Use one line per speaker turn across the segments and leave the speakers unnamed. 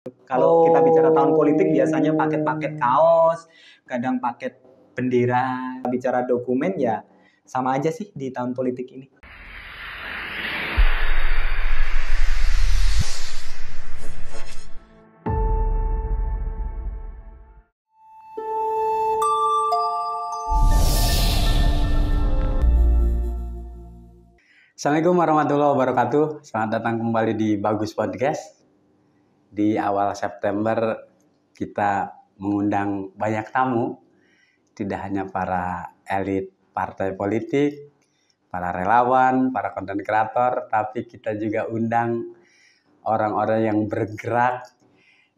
Kalau kita bicara tahun politik biasanya paket-paket kaos, kadang paket bendera. Bicara dokumen ya sama aja sih di tahun politik ini.
Assalamualaikum warahmatullahi wabarakatuh. Selamat datang kembali di Bagus Podcast. Di awal September kita mengundang banyak tamu, tidak hanya para elit partai politik, para relawan, para konten kreator, tapi kita juga undang orang-orang yang bergerak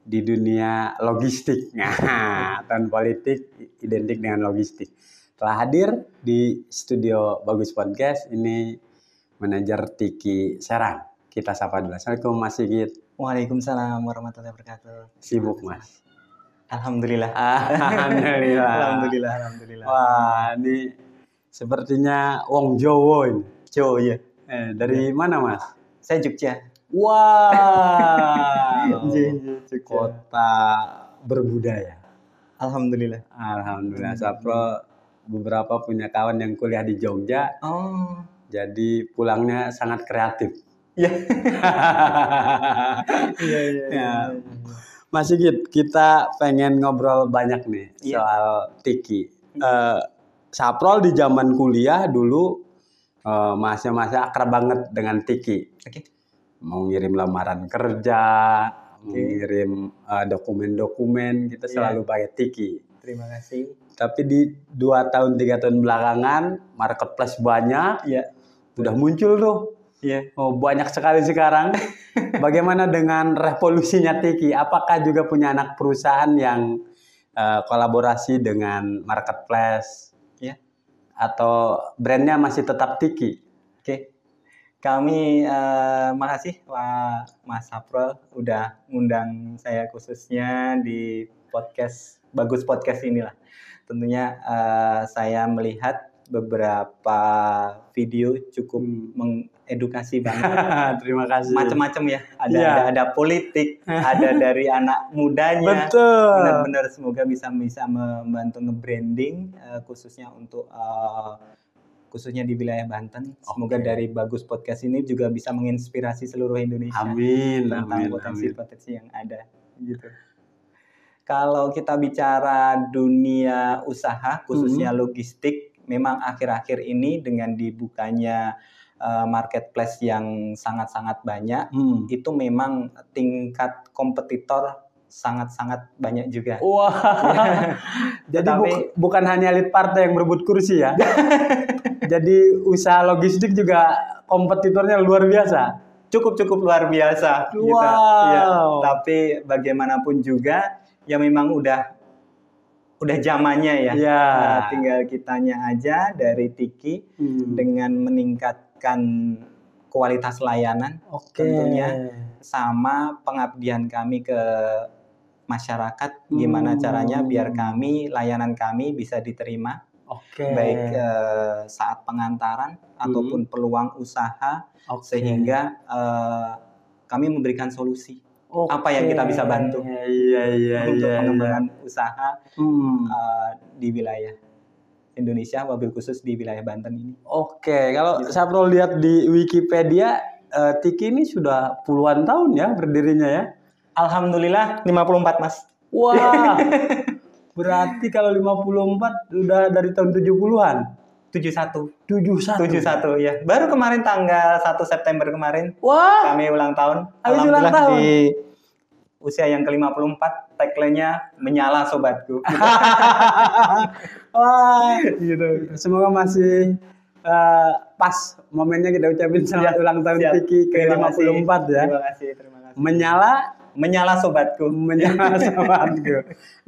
di dunia logistik. Nah, tahun politik identik dengan logistik. Telah hadir di studio Bagus Podcast ini Manajer Tiki Serang. Kita sapa dulu. Assalamualaikum Mas Sigit.
Waalaikumsalam warahmatullahi wabarakatuh.
Sibuk Mas?
Alhamdulillah.
Alhamdulillah. Wah, ini sepertinya wong Jowo ini.
Jowo ya.
Dari mana Mas?
Saya Jogja.
Wow.
Jogja.
Kota berbudaya.
Alhamdulillah.
Sapro beberapa punya kawan yang kuliah di Jogja.
Oh.
Jadi pulangnya sangat kreatif.
Iya.
Iya. Mas Sigit, kita pengen ngobrol banyak nih soal Tiki. Saprol di zaman kuliah dulu masnya akrab banget dengan Tiki.
Oke.
Mau ngirim lamaran kerja, mau ngirim dokumen-dokumen, kita selalu pakai Tiki.
Terima kasih.
Tapi di 2 tahun 3 tahun belakangan marketplace banyak.
Iya.
Udah muncul tuh.
Iya.
Oh, banyak sekali sekarang. Bagaimana dengan revolusinya Tiki? Apakah juga punya anak perusahaan yang kolaborasi dengan marketplace?
Iya.
Atau brandnya masih tetap Tiki?
Oke. Kami makasih Pak Mas Saprol udah ngundang saya khususnya di podcast Bagus Podcast inilah. Tentunya saya melihat beberapa video cukup mengedukasi banget.
Terima kasih.
Macam-macam ya. Ada politik, ada dari anak mudanya.
Betul.
Benar-benar semoga bisa membantu nge-branding khususnya untuk khususnya di wilayah Banten. Semoga dari Bagus Podcast ini juga bisa menginspirasi seluruh Indonesia.
Amin.
Tentang potensi-potensi yang ada gitu. Kalau kita bicara dunia usaha khususnya logistik, memang akhir-akhir ini dengan dibukanya marketplace yang sangat-sangat banyak, itu memang tingkat kompetitor sangat-sangat banyak juga.
Wah. Jadi bukan hanya elit partai yang berebut kursi ya. Jadi usaha logistik juga kompetitornya luar biasa.
Cukup luar biasa.
Wow.
Gitu. Ya, tapi bagaimanapun juga ya memang udah zamannya ya. Tinggal kitanya aja dari Tiki dengan meningkatkan kualitas layanan tentunya sama pengabdian kami ke masyarakat. Gimana caranya biar layanan kami bisa diterima baik saat pengantaran ataupun peluang usaha sehingga kami memberikan solusi. Apa yang kita bisa bantu untuk pengembangan usaha di wilayah Indonesia, wabil khusus di wilayah Banten ini.
Kalau Saprol lihat di Wikipedia, Tiki ini sudah puluhan tahun ya berdirinya ya?
Alhamdulillah 54 Mas.
Wah, berarti kalau 54 udah dari tahun 70-an?
71 ya. Baru kemarin tanggal 1 September kemarin.
Wah.
Kami ulang tahun.
Alhamdulillah tahun.
Di usia yang ke-54, tagline-nya menyala sobatku.
Wah, gitu. Semoga masih pas momennya kita ucapin selamat ulang tahun Tiki ke-54 ya.
Terima kasih.
Menyala sobatku.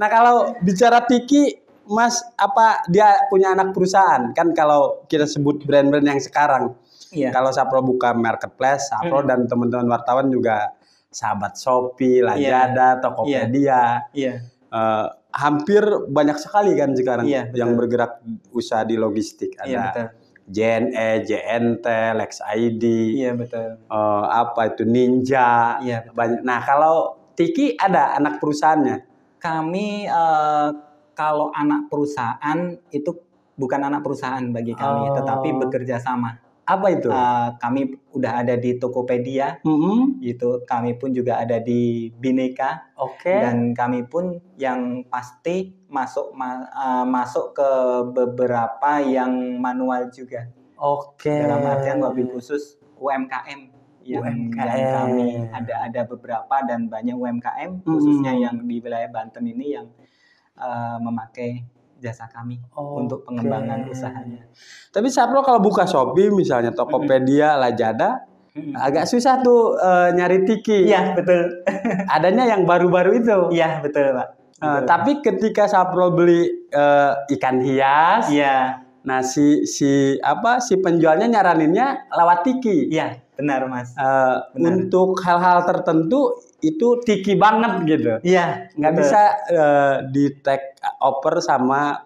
Nah, kalau bicara Tiki, Mas, apa dia punya anak perusahaan? Kan kalau kita sebut brand-brand yang sekarang, kalau Saprol buka marketplace, Saprol dan teman-teman wartawan juga sahabat Shopee, Lazada, Tokopedia, hampir banyak sekali kan sekarang yang bergerak usaha di logistik. Ada JNE, JNT, Lex ID,
Iya betul.
Ninja.
Iya, betul.
Banyak. Nah kalau Tiki ada anak perusahaannya.
Kami kalau anak perusahaan itu bukan anak perusahaan bagi kami, tetapi bekerja sama.
Apa itu?
Kami udah ada di Tokopedia, gitu. Kami pun juga ada di Bineka, dan kami pun yang pasti masuk ke beberapa yang manual juga. Dalam artian wabil khusus UMKM yang kami ada beberapa dan banyak UMKM khususnya yang di wilayah Banten ini yang memakai jasa kami untuk pengembangan usahanya.
Tapi Sapro kalau buka Shopee misalnya, Tokopedia, Lazada, agak susah tuh nyari Tiki.
Iya, betul.
Adanya yang baru-baru itu.
Iya, betul, Pak.
Tapi ketika Sapro beli ikan hias, nah si penjualnya nyaraninnya lewat Tiki.
Iya, benar, Mas.
Untuk hal-hal tertentu itu Tiki banget gitu.
Iya,
nggak bisa di take over sama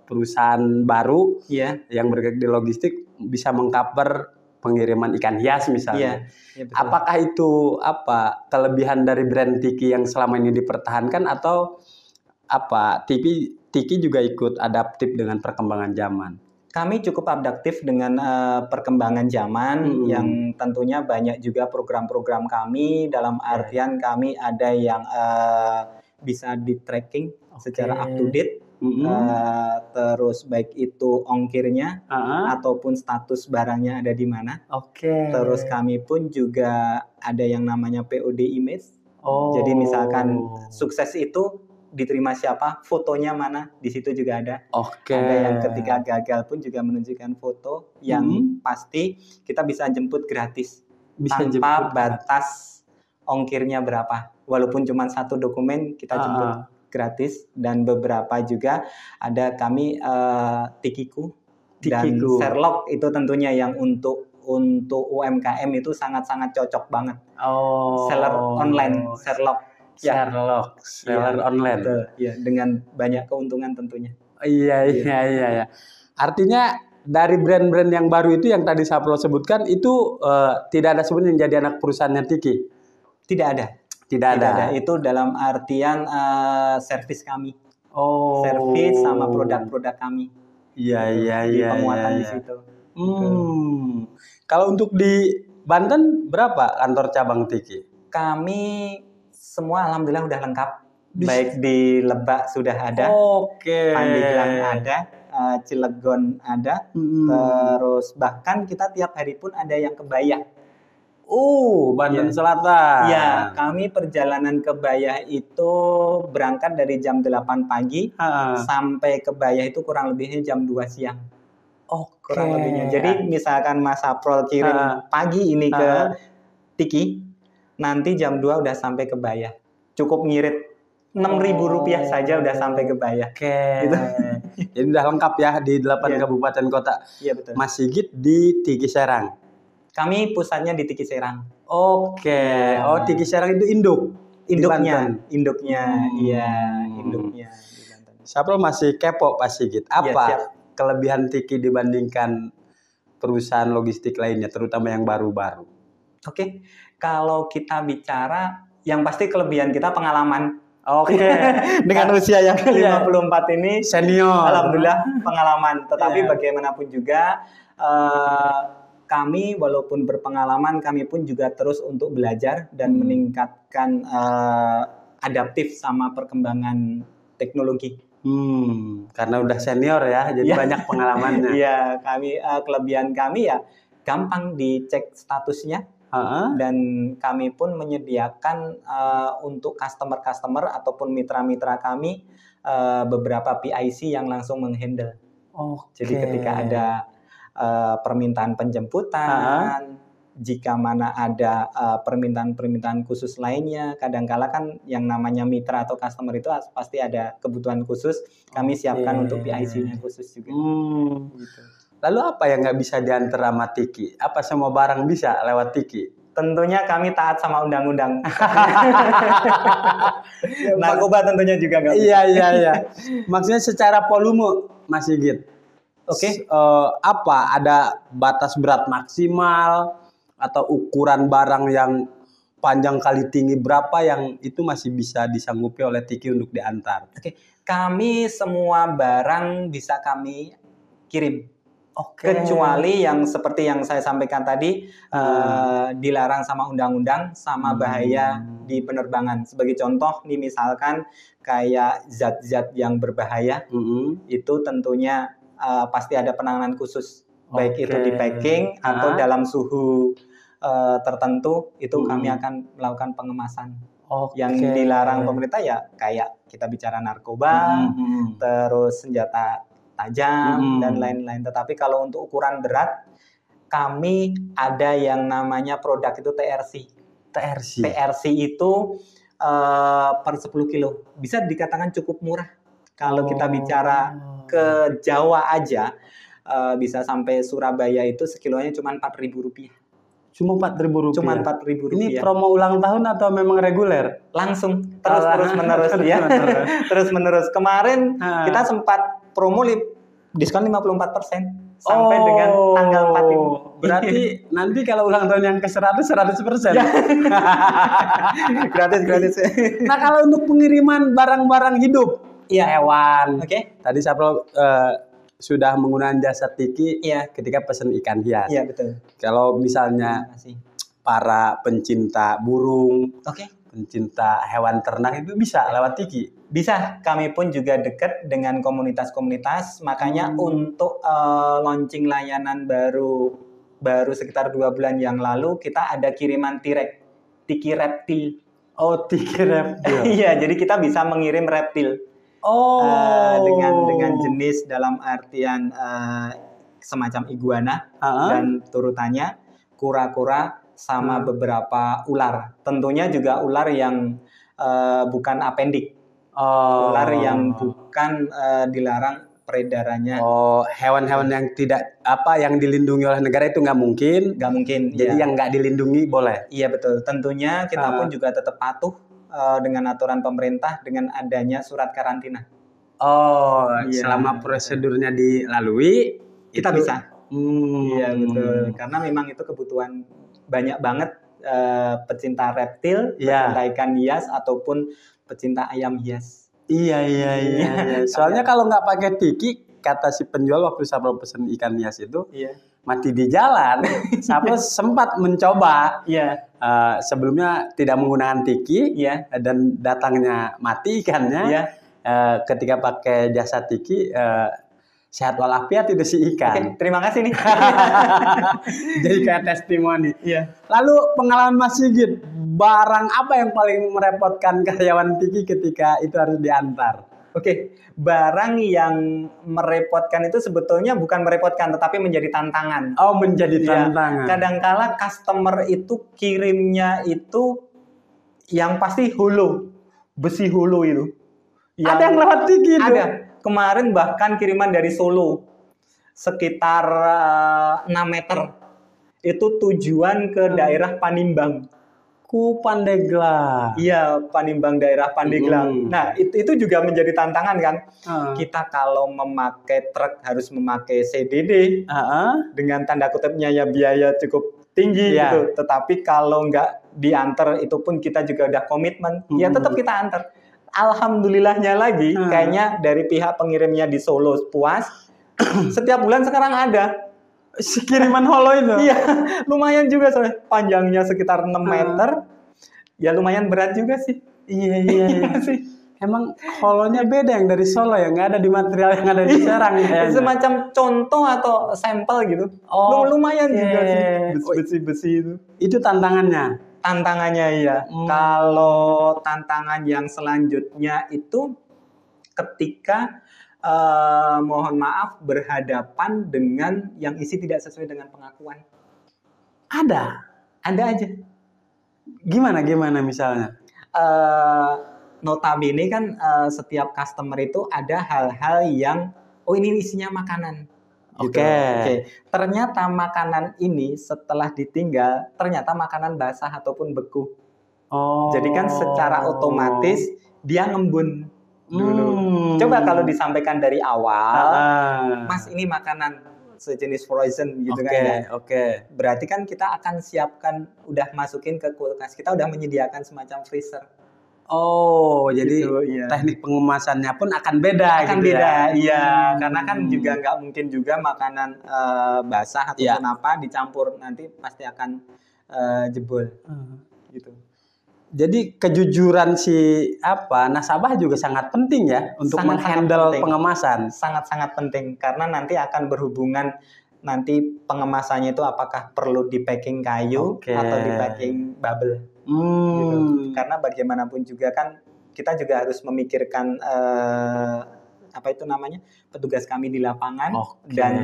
perusahaan baru yang bergerak di logistik bisa mengcover pengiriman ikan hias misalnya. Apakah itu kelebihan dari brand Tiki yang selama ini dipertahankan atau Tiki juga ikut adaptif dengan perkembangan zaman?
Kami cukup adaptif dengan perkembangan zaman yang tentunya banyak juga program-program kami dalam artian kami ada yang bisa di tracking secara up to date, terus baik itu ongkirnya ataupun status barangnya ada di mana. Terus kami pun juga ada yang namanya POD image. Jadi misalkan sukses itu diterima siapa, fotonya mana, di situ juga ada. Ada yang ketika gagal pun juga menunjukkan foto yang pasti kita bisa jemput gratis tanpa batas ongkirnya berapa. Walaupun cuma satu dokumen kita jemput gratis, dan beberapa juga ada kami Tikiku dan Sherlock itu tentunya yang untuk UMKM itu sangat-sangat cocok banget. Seller online Sherlock.
Seller online.
Betul, ya, dengan banyak keuntungan tentunya.
Iya. Artinya dari brand-brand yang baru itu yang tadi Sapro sebutkan itu tidak ada sebenarnya yang jadi anak perusahaannya Tiki.
Tidak ada. Itu dalam artian servis kami. Servis sama produk-produk kami.
Iya.
Di penguatan di situ.
Kalau untuk di Banten berapa kantor cabang Tiki?
Kami semua alhamdulillah udah lengkap. Baik di Lebak sudah ada, Pandeglang ada, Cilegon ada, terus bahkan kita tiap hari pun ada yang ke Bayah.
Banten Selatan.
Ya, kami perjalanan ke Bayah itu berangkat dari jam 8 pagi sampai ke Bayah itu kurang lebihnya jam 2 siang. Kurang lebihnya. Jadi misalkan Mas Aprol kirim pagi ini ke Tiki, nanti jam 2 udah sampai ke Bayah. Cukup ngirit Rp6.000 saja udah sampai ke Bayah.
Gitu. Jadi udah lengkap ya di 8 kabupaten kota.
Iya, betul.
Mas Sigit di Tiki Serang.
Kami pusatnya di Tiki Serang.
Tiki Serang itu induknya.
Induknya.
Sapro masih kepo Pak Sigit. Apa kelebihan Tiki dibandingkan perusahaan logistik lainnya, terutama yang baru-baru?
Kalau kita bicara, yang pasti kelebihan kita pengalaman. Dengan usia yang 54 ini,
senior.
Alhamdulillah pengalaman. Tetapi bagaimanapun juga, kami walaupun berpengalaman, kami pun juga terus untuk belajar dan meningkatkan adaptif sama perkembangan teknologi.
Karena udah senior ya, jadi banyak pengalamannya.
Iya, kelebihan kami ya gampang dicek statusnya. Dan kami pun menyediakan untuk customer ataupun mitra-mitra kami beberapa PIC yang langsung menghandle. Jadi ketika ada permintaan penjemputan, jika mana ada permintaan khusus lainnya, kadangkala kan yang namanya mitra atau customer itu pasti ada kebutuhan khusus, kami siapkan untuk PIC-nya khusus juga. Gitu.
Lalu apa yang nggak bisa diantar sama Tiki? Apa semua barang bisa lewat Tiki?
Tentunya kami taat sama undang-undang. Narkoba tentunya juga nggak bisa.
Iya. Maksudnya secara volume, Mas Sigit. Apa ada batas berat maksimal atau ukuran barang yang panjang kali tinggi berapa yang itu masih bisa disanggupi oleh Tiki untuk diantar?
Oke, kami semua barang bisa kami kirim.
Oke.
Kecuali yang seperti yang saya sampaikan tadi, dilarang sama undang-undang, sama bahaya di penerbangan. Sebagai contoh nih, misalkan kayak zat-zat yang berbahaya, itu tentunya pasti ada penanganan khusus. Baik itu di packing atau dalam suhu tertentu, itu kami akan melakukan pengemasan. Yang dilarang pemerintah ya kayak kita bicara narkoba, terus senjata tajam dan lain-lain. Tetapi kalau untuk ukuran berat, kami ada yang namanya produk itu TRC. TRC itu per 10 kilo. Bisa dikatakan cukup murah. Kalau kita bicara ke Jawa aja, bisa sampai Surabaya itu sekilonya cuma Rp4.000.
Cuma Rp4.000.
Cuma Rp4.000.
Ini promo ulang tahun atau memang reguler?
Langsung terus menerus ya. Terus menerus. Kemarin kita sempat promo diskon 54% sampai dengan tanggal 4 ini.
Berarti nanti kalau ulang tahun yang ke-100 100%. Ya.
Gratis.
Nah, kalau untuk pengiriman barang-barang hidup, hewan. Tadi Sapro sudah menggunakan jasa Tiki ketika pesan ikan hias.
Iya, betul.
Kalau misalnya para pencinta burung, pencinta hewan ternak itu bisa lewat Tiki.
Bisa, kami pun juga dekat dengan komunitas-komunitas, makanya untuk launching layanan baru sekitar 2 bulan yang lalu, kita ada kiriman T-Rex, Tiki reptil.
Oh, Tiki reptil.
Iya, jadi kita bisa mengirim reptil. Dengan jenis dalam artian semacam iguana dan turutannya, kura-kura, sama beberapa ular. Tentunya juga ular yang bukan apendik. Ular yang bukan dilarang peredarannya.
Hewan-hewan yang tidak yang dilindungi oleh negara itu nggak mungkin. Jadi yang nggak dilindungi boleh.
Iya, betul. Tentunya kita pun juga tetap patuh dengan aturan pemerintah dengan adanya surat karantina.
Selama prosedurnya dilalui
kita bisa. Iya, betul. Karena memang itu kebutuhan banyak banget pecinta reptil, pecinta ikan hias ataupun pecinta ayam hias.
Iya. Soalnya kalau nggak pakai Tiki, kata si penjual waktu Sapro pesen ikan hias itu, mati di jalan. Sapro sempat mencoba. Sebelumnya tidak menggunakan Tiki, dan datangnya mati ikannya. Ketika pakai jasa Tiki, sehat walafiat itu si ikan.
Terima kasih nih.
Jadi kayak testimoni. Lalu pengalaman Mas Sigit, barang apa yang paling merepotkan karyawan Tiki ketika itu harus diantar?
Barang yang merepotkan itu sebetulnya bukan merepotkan, tetapi menjadi tantangan.
Menjadi tantangan.
Kadangkala customer itu kirimnya itu yang pasti holo, besi holo itu.
Ada yang lewat Tiki itu?
Ada. Kemarin bahkan kiriman dari Solo sekitar 6 meter. Itu tujuan ke daerah Panimbang.
Pandeglang.
Iya, Panimbang, daerah Pandeglang. Nah, itu juga menjadi tantangan kan. Kita kalau memakai truk harus memakai CDD. Dengan tanda kutipnya ya biaya cukup tinggi gitu. Tetapi kalau nggak diantar itu pun kita juga udah komitmen. Ya tetap kita antar. Alhamdulillahnya lagi, kayaknya dari pihak pengirimnya di Solo puas. Setiap bulan sekarang ada
kiriman holo itu.
Iya, lumayan juga soalnya. Panjangnya sekitar 6 meter. Ya lumayan berat juga sih.
Iya sih. Emang holonya beda yang dari Solo ya, nggak ada di material yang ada di Serang.
Semacam contoh atau sampel gitu. Lumayan juga sih besi itu.
Itu tantangannya.
Iya. Kalau tantangan yang selanjutnya itu ketika mohon maaf berhadapan dengan yang isi tidak sesuai dengan pengakuan. Ada aja.
Gimana misalnya?
Notabene kan setiap customer itu ada hal-hal yang ini isinya makanan. Oke. Ternyata makanan ini setelah ditinggal ternyata makanan basah ataupun beku. Jadi kan secara otomatis dia ngembun dulu. Coba kalau disampaikan dari awal, Mas ini makanan sejenis frozen gitu kan ya. Berarti kan kita akan siapkan, udah masukin ke kulkas, kita udah menyediakan semacam freezer.
Oh, jadi
Gitu, iya.
teknik pengemasannya pun akan beda
Akan
gitu
beda,
ya.
iya. Karena kan juga nggak mungkin juga makanan basah ataupun apa dicampur, nanti pasti akan jebol. Gitu.
Jadi kejujuran si nasabah juga sangat penting ya untuk menghandle pengemasan.
Sangat-sangat penting karena nanti akan berhubungan nanti pengemasannya itu apakah perlu di packing kayu atau di packing bubble. Gitu. Karena bagaimanapun juga kan kita juga harus memikirkan petugas kami di lapangan dan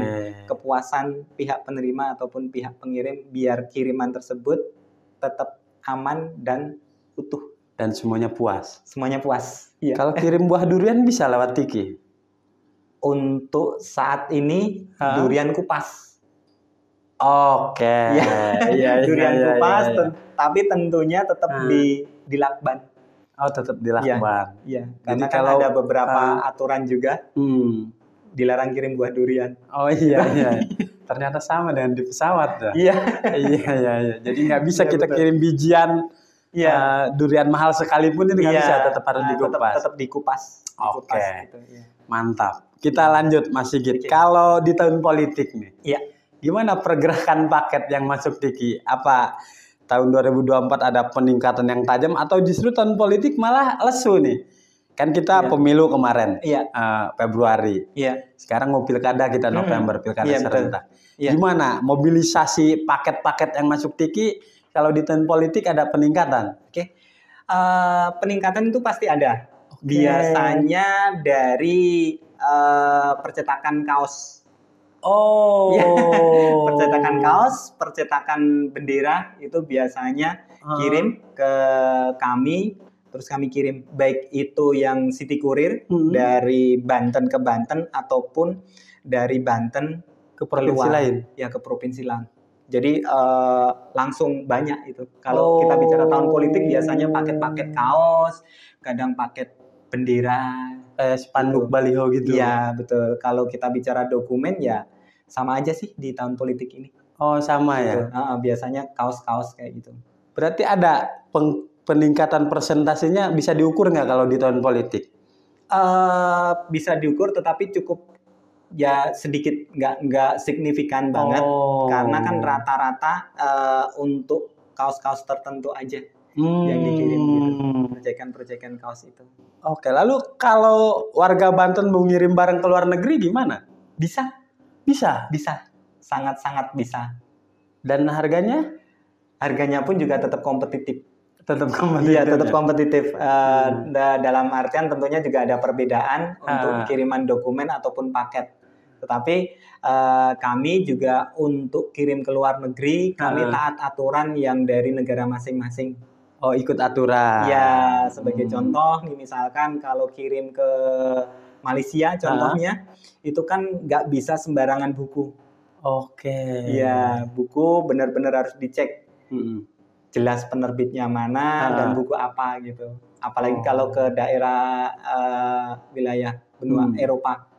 kepuasan pihak penerima ataupun pihak pengirim biar kiriman tersebut tetap aman dan utuh
dan semuanya puas.
Iya.
Kalau kirim buah durian bisa lewat Tiki?
Untuk saat ini durian kupas. Durian kupas, tapi tentunya tetap di lakban.
Oh, tetap di lakban.
Iya. Karena kan ada beberapa aturan juga. Dilarang kirim buah durian.
Oh iya. Ternyata sama dengan di pesawat.
Iya.
Jadi nggak bisa kita kirim bijian durian mahal sekalipun itu nggak bisa, tetap harus dikupas.
Tetap dikupas.
Gitu, mantap. Kita lanjut Mas Sigit. Kalau di tahun politik nih, gimana pergerakan paket yang masuk Tiki? Apa tahun 2024 ada peningkatan yang tajam atau justru tahun politik malah lesu nih? Kan kita pemilu kemarin, Februari. Sekarang mau pilkada kita November, pilkada serentak. Gimana mobilisasi paket-paket yang masuk Tiki? Kalau di tahun politik ada peningkatan?
Peningkatan itu pasti ada. Biasanya dari percetakan kaos. Percetakan kaos, percetakan bendera itu biasanya kirim ke kami. Terus kami kirim baik itu yang City Courier dari Banten ke Banten ataupun dari Banten
ke provinsi lain.
Ya, ke provinsi lain. Jadi langsung banyak itu. Kalau kita bicara tahun politik biasanya paket-paket kaos, kadang paket bendera,
spanduk baliho gitu.
Iya, betul. Kalau kita bicara dokumen ya sama aja sih di tahun politik ini.
Oh, sama gitu.
Ya. Biasanya kaos-kaos kayak gitu.
Berarti ada peningkatan persentasenya bisa diukur nggak kalau di tahun politik?
Bisa diukur, tetapi cukup ya sedikit, nggak signifikan banget, karena kan rata-rata untuk kaos-kaos tertentu aja yang dikirim gitu, proyekan kaos itu.
Oke, lalu kalau warga Banten mau ngirim barang ke luar negeri gimana?
Bisa, sangat-sangat bisa.
Dan harganya?
Harganya pun juga tetap kompetitif.
Tetap kompetitif.
Dalam artian tentunya juga ada perbedaan untuk kiriman dokumen ataupun paket. Tetapi kami juga untuk kirim ke luar negeri, kami taat aturan yang dari negara masing-masing.
Oh, ikut aturan.
Ya, sebagai contoh nih, misalkan kalau kirim ke Malaysia contohnya, itu kan nggak bisa sembarangan buku. Ya, buku benar-benar harus dicek. Jelas penerbitnya mana dan buku apa gitu. Apalagi kalau ke daerah wilayah benua Eropa.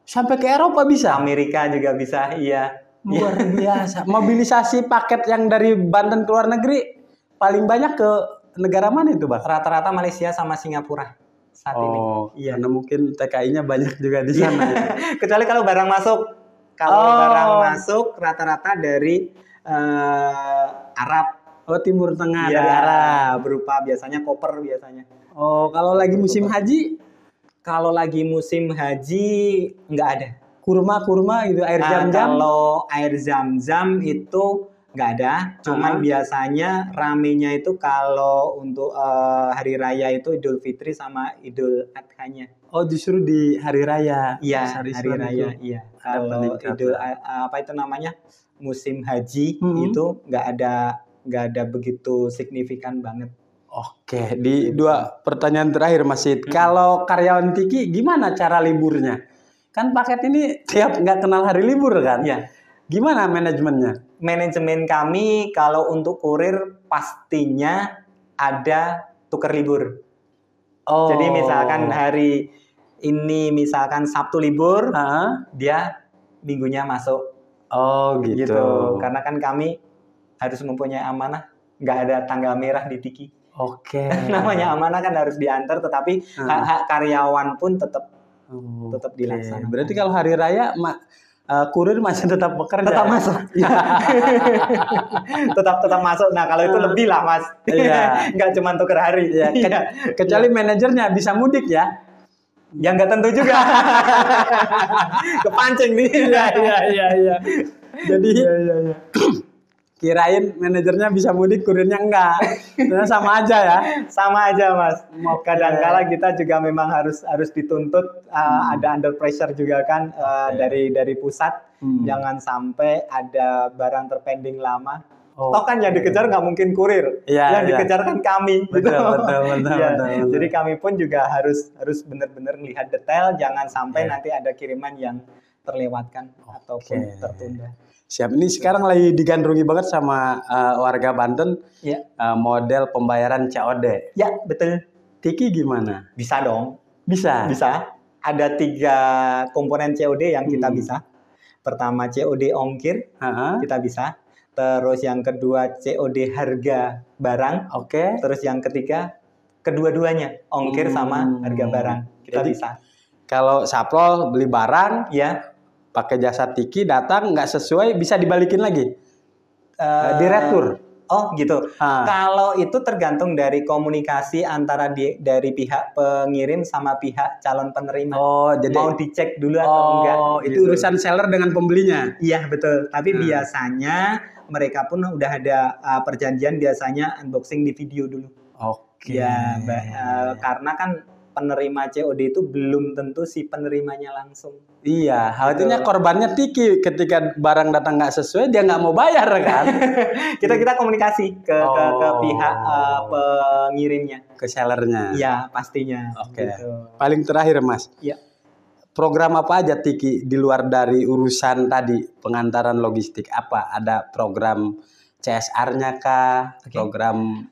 Sampai ke Eropa bisa?
Amerika juga bisa, iya.
Luar biasa. Mobilisasi paket yang dari Banten ke luar negeri paling banyak ke negara mana itu, Bang?
Rata-rata Malaysia sama Singapura saat ini.
Iya. Karena mungkin TKI-nya banyak juga di sana. Ya.
Kecuali kalau barang masuk. Barang masuk rata-rata dari Arab.
Timur Tengah, dari Arab.
Berupa biasanya koper biasanya.
Kalau lagi musim haji?
Kalau lagi musim haji nggak ada.
Kurma gitu, air zam-zam?
Kalau air zam-zam itu nggak ada. Cuman biasanya ramenya itu kalau untuk hari raya itu Idul Fitri sama Idul Adha-nya.
Oh, justru di hari raya.
Iya, hari raya. Iya. Kalau Idul musim haji itu nggak ada begitu signifikan banget.
Oke, di dua pertanyaan terakhir Mas Sid. Kalau karyawan Tiki gimana cara liburnya? Kan paket ini tiap nggak kenal hari libur kan?
Iya.
Gimana manajemennya?
Manajemen kami kalau untuk kurir pastinya ada tukar libur. Jadi misalkan hari ini misalkan Sabtu libur, dia minggunya masuk.
Oh gitu.
Karena kan kami harus mempunyai amanah, nggak ada tanggal merah di Tiki.
Oke.
Namanya amanah kan harus diantar, tetapi hak-hak karyawan pun tetap dilaksanakan.
Berarti kalau hari raya kurir masih tetap bekerja.
Tetap masuk. tetap masuk. Nah kalau itu lebih lah Mas.
Iya.
Nggak cuma tuker hari.
Iya. Kecuali manajernya bisa mudik ya.
Yang nggak tentu juga. Kepancing nih.
Iya. Jadi kirain manajernya bisa mudik, kurirnya enggak. Karena sama aja ya.
Sama aja Mas. Kadang-kala kita juga memang harus dituntut, ada under pressure juga kan dari pusat. Jangan sampai ada barang terpending lama. Toh kan yang dikejar nggak mungkin kurir, yang dikejar kan kami.
Betul.
Jadi kami pun juga harus benar-benar melihat detail, jangan sampai nanti ada kiriman yang terlewatkan ataupun tertunda.
Siap, ini sekarang lagi digandrungi banget sama warga Banten, model pembayaran COD.
Ya betul.
Tiki gimana?
Bisa dong.
Bisa.
Ada 3 komponen COD yang kita bisa. Pertama COD ongkir, kita bisa. Terus yang kedua COD harga barang.
Oke.
Terus yang ketiga kedua-duanya ongkir sama harga barang. Kita
jadi,
bisa.
Kalau Saprol beli barang, pakai jasa Tiki, datang nggak sesuai bisa dibalikin lagi. Diretur.
Oh gitu. Kalau itu tergantung dari komunikasi antara dari pihak pengirim sama pihak calon penerima.
Oh, jadi
mau dicek dulu atau enggak?
Oh, itu urusan seller dengan pembelinya.
Iya betul. Tapi biasanya mereka pun udah ada perjanjian, biasanya unboxing di video dulu.
Oke.
Ya, karena kan penerima COD itu belum tentu si penerimanya langsung.
Iya, artinya korbannya Tiki ketika barang datang nggak sesuai, dia nggak mau bayar kan?
kita komunikasi ke pihak pengirimnya,
ke sellernya.
Iya pastinya.
Oke.
Gitu.
Paling terakhir Mas.
Iya.
Program apa aja Tiki di luar dari urusan tadi pengantaran logistik? Apa ada program CSR-nya kah? Program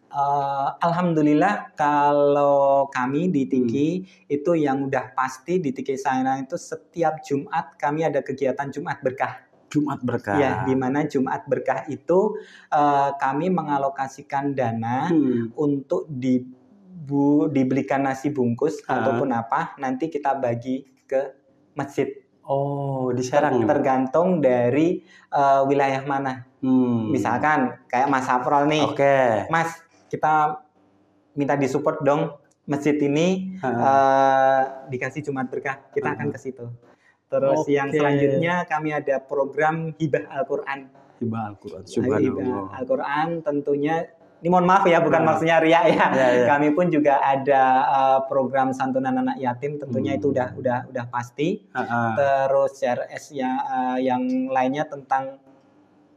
Alhamdulillah kalau kami di Tiki itu yang udah pasti di Tiki Sayana itu setiap Jumat kami ada kegiatan Jumat Berkah.
Jumat Berkah.
Ya, di mana Jumat Berkah itu kami mengalokasikan dana untuk dibelikan nasi bungkus ataupun apa, nanti kita bagi ke masjid.
Oh, di Serang.
Tergantung dari wilayah mana. Misalkan kayak Mas Saprol nih.
Oke.
Mas, kita minta disupport dong masjid ini, dikasih Jumat Berkah, kita akan ke situ. Terus yang selanjutnya kami ada program hibah Al-Quran.
Hibah Al-Quran. Subhanallah.
Al-Quran tentunya, ini mohon maaf ya, bukan maksudnya ria ya. Kami pun juga ada program santunan anak yatim, tentunya itu udah pasti. Terus CRS yang lainnya tentang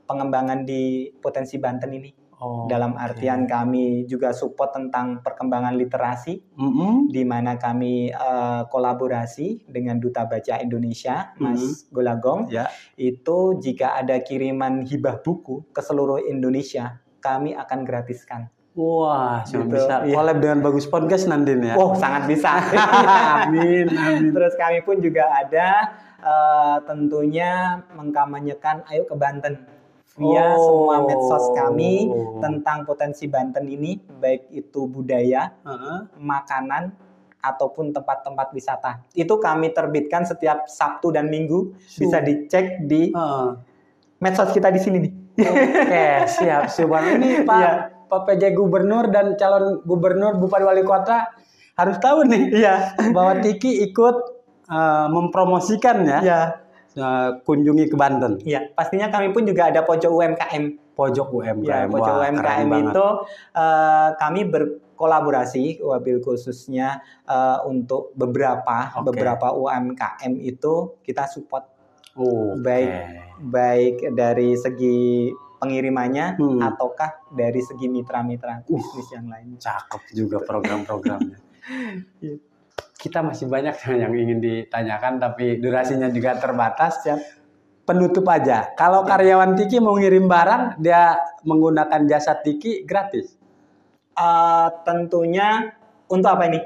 pengembangan di potensi Banten ini. Dalam artian kami juga support tentang perkembangan literasi, di mana kami kolaborasi dengan Duta Baca Indonesia, Mas Golagong. Itu jika ada kiriman hibah buku ke seluruh Indonesia, kami akan gratiskan.
Wah, bisa collab dengan Bagus Podcast nanti ya.
Oh, sangat bisa.
Amin.
Terus kami pun juga ada tentunya mengkampanyekan Ayo ke Banten. Via semua medsos kami tentang potensi Banten ini, baik itu budaya, makanan, ataupun tempat-tempat wisata. Itu kami terbitkan setiap Sabtu dan Minggu. Bisa dicek di medsos kita di sini nih.
Oke, siap. Ini Pak PJ Gubernur dan calon Gubernur Bupati Wali Kota harus tahu nih bahwa Tiki ikut mempromosikan kunjungi ke Banten.
Iya, pastinya kami pun juga ada pojok UMKM.
Pojok UMKM.
Pojok UMKM itu kami berkolaborasi, wabil khususnya untuk beberapa UMKM itu kita support. Baik dari segi pengirimannya ataukah dari segi mitra-mitra bisnis yang lain.
Cakep juga program-programnya. Kita masih banyak yang ingin ditanyakan, tapi durasinya juga terbatas. Penutup aja. Kalau karyawan Tiki mau ngirim barang, dia menggunakan jasa Tiki gratis?
Tentunya untuk apa ini?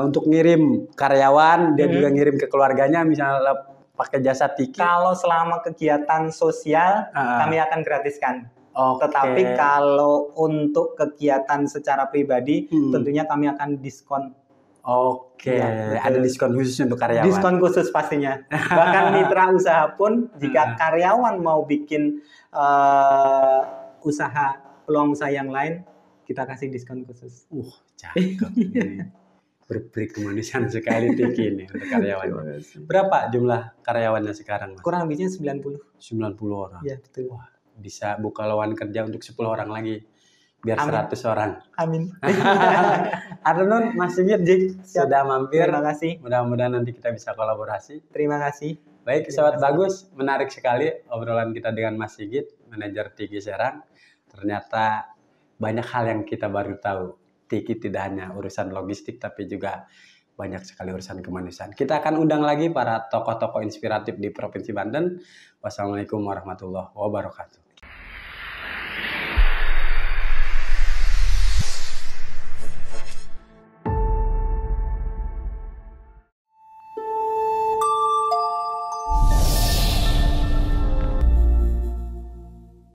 Untuk ngirim karyawan, dia juga ngirim ke keluarganya, misalnya pakai jasa Tiki?
Kalau selama kegiatan sosial kami akan gratiskan. Tetapi kalau untuk kegiatan secara pribadi tentunya kami akan diskon.
Ya, ada diskon khusus untuk karyawan.
Diskon khusus pastinya. Bahkan mitra usaha pun jika karyawan mau bikin peluang usaha yang lain, kita kasih diskon khusus.
Cakep. Berberi kemanusiaan sekali Tiki ini untuk karyawan. Berapa jumlah karyawannya sekarang, Mas?
Kurang lebihnya 90.
90 orang.
Iya, betul.
Wah, bisa buka lowongan kerja untuk 10 orang lagi. Biar 100 orang.
Amin.
Arnun, Mas Sigit, sudah mampir.
Terima kasih.
Mudah-mudahan nanti kita bisa kolaborasi.
Terima kasih.
Baik, Sobat Bagus, menarik sekali obrolan kita dengan Mas Sigit, manajer Tiki Serang. Ternyata banyak hal yang kita baru tahu. Tiki tidak hanya urusan logistik, tapi juga banyak sekali urusan kemanusiaan. Kita akan undang lagi para tokoh-tokoh inspiratif di Provinsi Banten. Wassalamualaikum warahmatullahi wabarakatuh.